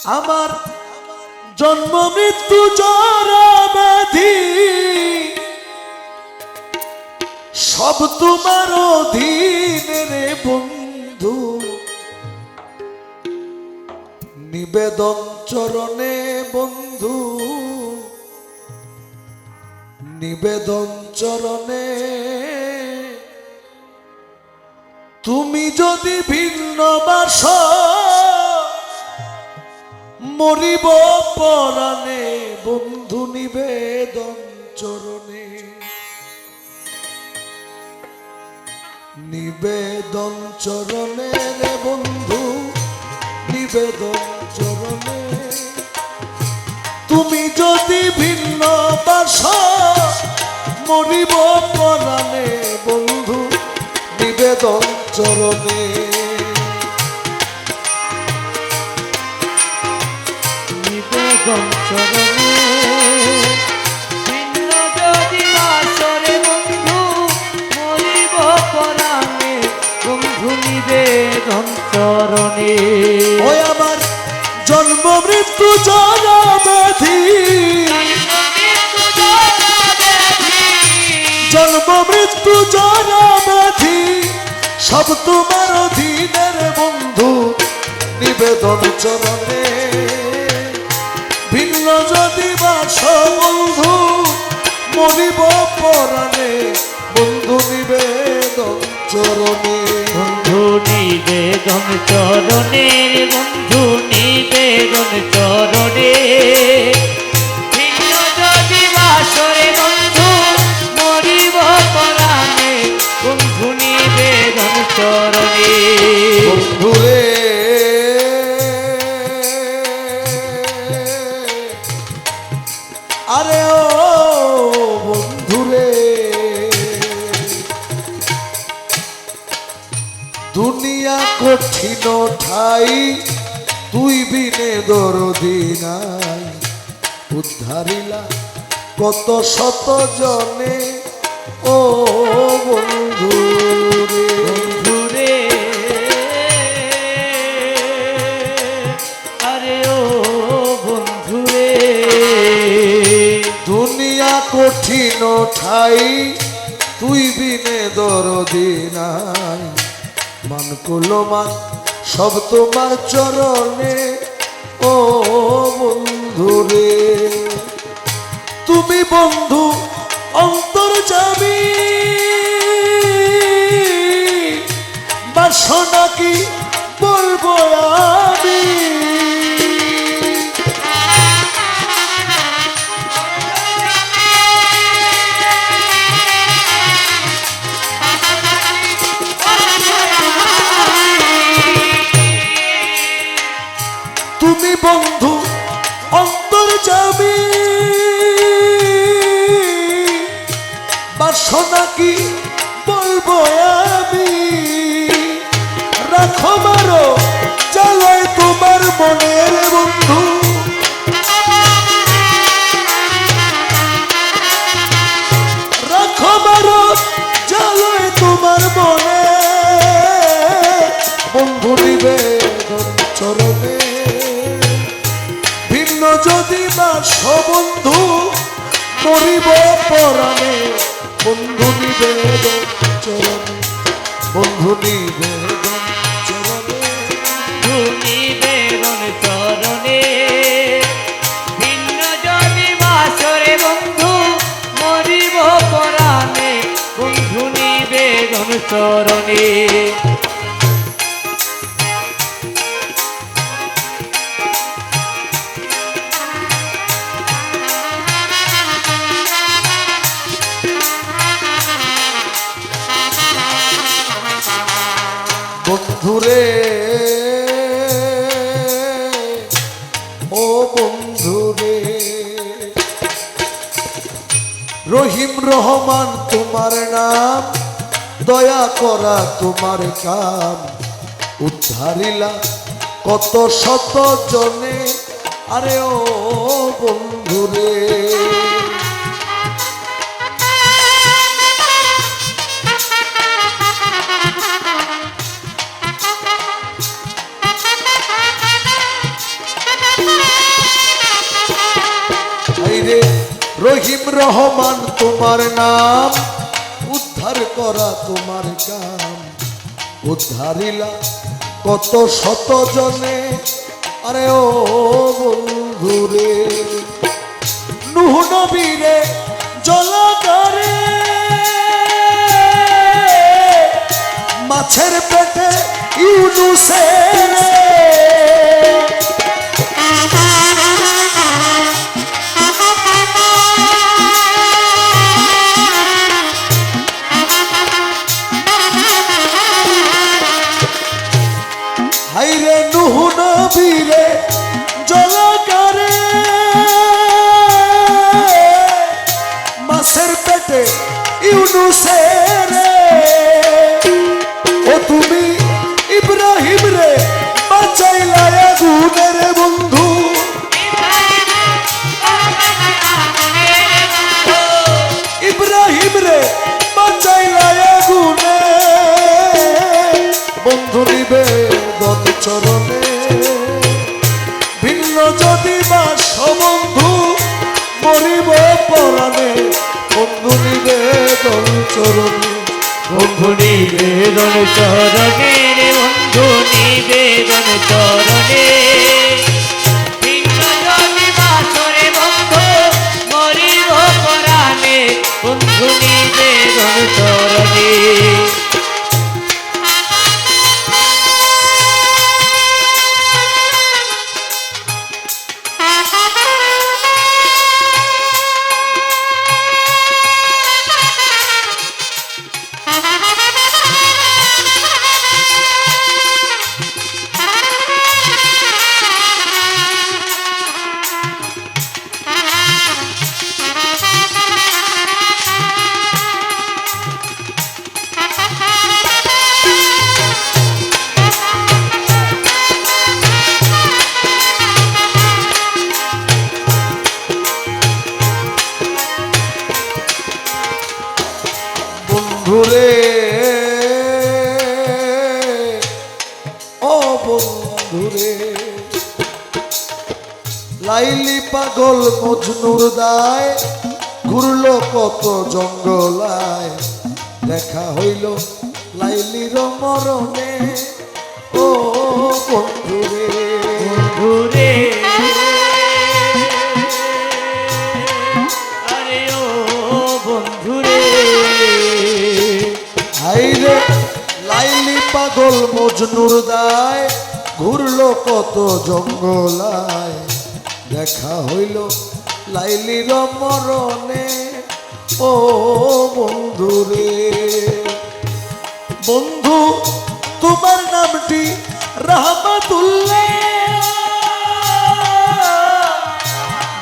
আমার জন্ম মৃত্যু জরা ব্যাধি সব তোমার অধীনে রে বন্ধু, নিবেদন চরণে বন্ধু, নিবেদন চরণে। তুমি যদি ভিন্ন বাস মরিব পরাণে বন্ধু, নিবেদন চরণে, নিবেদন চরণে রে বন্ধু, নিবেদন চরণে। তুমি যদি ভিন্ন বাস মরিব পরাণে বন্ধু, নিবেদন চরণে, নিবেদন চরণে। ভিন্ন যদি বাসরে বন্ধু মরিব পরাণে বন্ধু, নিবেদন চরণে। ওই আমার জন্ম মৃত্যু জরা ব্যাধি, জন্ম মৃত্যু জরা ব্যাধি সব তোমার অধীনের বন্ধু, নিবেদন চরণে। ভিন্ন যদি বাস বন্ধু মরিব পরাণে বন্ধু, নিবেদন চরণে, বন্ধু নিবেদন চরণে, বন্ধু নিবেদন চরণে। ভিন্ন যদি বাসরে বন্ধু মরিব পরাণে বন্ধু, নিবেদন চরণে। বন্ধু রে আরে ও বন্ধু রে, দুনিয়া কঠিন ঠাই তুই বিনে দরদি নাই, উদ্ধারিলা কত শত জনে ও বন্ধু রে, বন্ধু রে আরে ও বন্ধু রে। দুনিয়া কঠিন ঠাই তুই বিনে দরদি নাই, মান কুলো মান সব তোমার চরণে ও বন্ধু রে। তুমি বন্ধু অন্তর্যামী, বাসনা কি বলবো আমি, তুমি বন্ধু অন্তর্যামী, বাসনা কি বলবো আমি, রাখো মারো জ্বালায় তোমার মনের বন্ধু, রাখো মারো জ্বালায় তোমার মনে বন্ধু, নিবেদন চরণে। ভিন্ন যদি বাস বন্ধু মরিব পরাণে বন্ধু, নিবেদন চরণে, বন্ধু নিবেদন চরণে, বন্ধু নিবেদন চরণে। ভিন্ন যদি বাসরে বন্ধু মরিব পরাণে বন্ধু, নিবেদন চরণে। বন্ধুরে ও বন্ধুরে, রহিম রহমান তোমার নাম, দয়া করা তোমার কাম, উদ্ধারিলা কত শত জনে আরে ও বন্ধুরে। রহিম রহমান তোমার নাম, উদ্ধার করা তোমার কাম। উদ্ধারিলা কত শত জনে, আরে ও বন্ধুরে। নূহ নবীরে জলাগারে, মাছের পেটে ইউনুসের। হাইরে নূহ নবীরে জলাগারে, মাছের পেটে ইউনুসের। ও তুমি ইব্রাহিম রে বাঁচাইলা আগুনের বন্ধু, ইব্রাহিম রে বাঁচাইলা আগুনে। বন্ধু নিবেদন চরণে, ভিন্ন যদি বাস বন্ধু মরিব পরাণে। বন্ধু নিবেদন চরণে, বন্ধু নিবেদন চরণে রে বন্ধু নিবেদন চরণে। ভিন্ন যদি বাসরে বন্ধু মরিব পরাণে। বন্ধু নিবেদন চরণে। বন্ধুরে ও বন্ধুরে। লাইলি পাগল মজনুর দায়, ঘুরলো কত জঙ্গলায়। দেখা হইল লাইলির মরণে, ও বন্ধুরে। বন্ধুরে আরে ও বন্ধুরে। হাইরে লাইলি পাগল মজনুর দায়, ঘুরলো কত জঙ্গলায়। দেখা হইল লাইলির মরণে, ও বন্ধুরে। বন্ধু তোমার নামটি রহমাতুল্লাহ,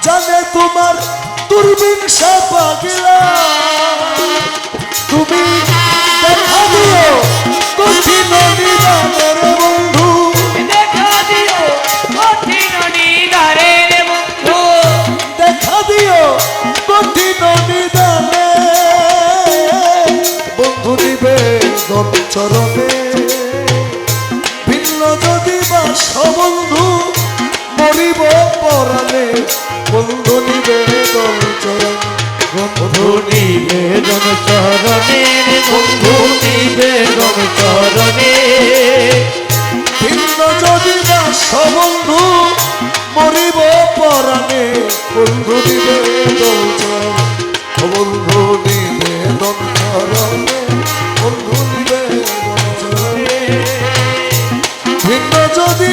জানে তোমার দূরবীন পাগলা। তুমি দেখা দিও কঠিন নিদানের বন্ধু, দেখা দিও কঠিন নিদানের বন্ধু। দেখা দিও কঠিন নিদানে। বন্ধু নিবেদন চরণে, ভিন্ন যদি বাস বন্ধু মরিব পরাণে। বন্ধু নিবেদন চরণে, বন্ধু নিবেদন চরণে রে বন্ধু নিবেদন চরণে। ভিন্ন যদি বাস বন্ধু মরিব পরাণে। বন্ধু নিবেদন চরণে, বন্ধু নিবেদন চরণে, বন্ধু নিবেদন চরণে। ভিন্ন যদি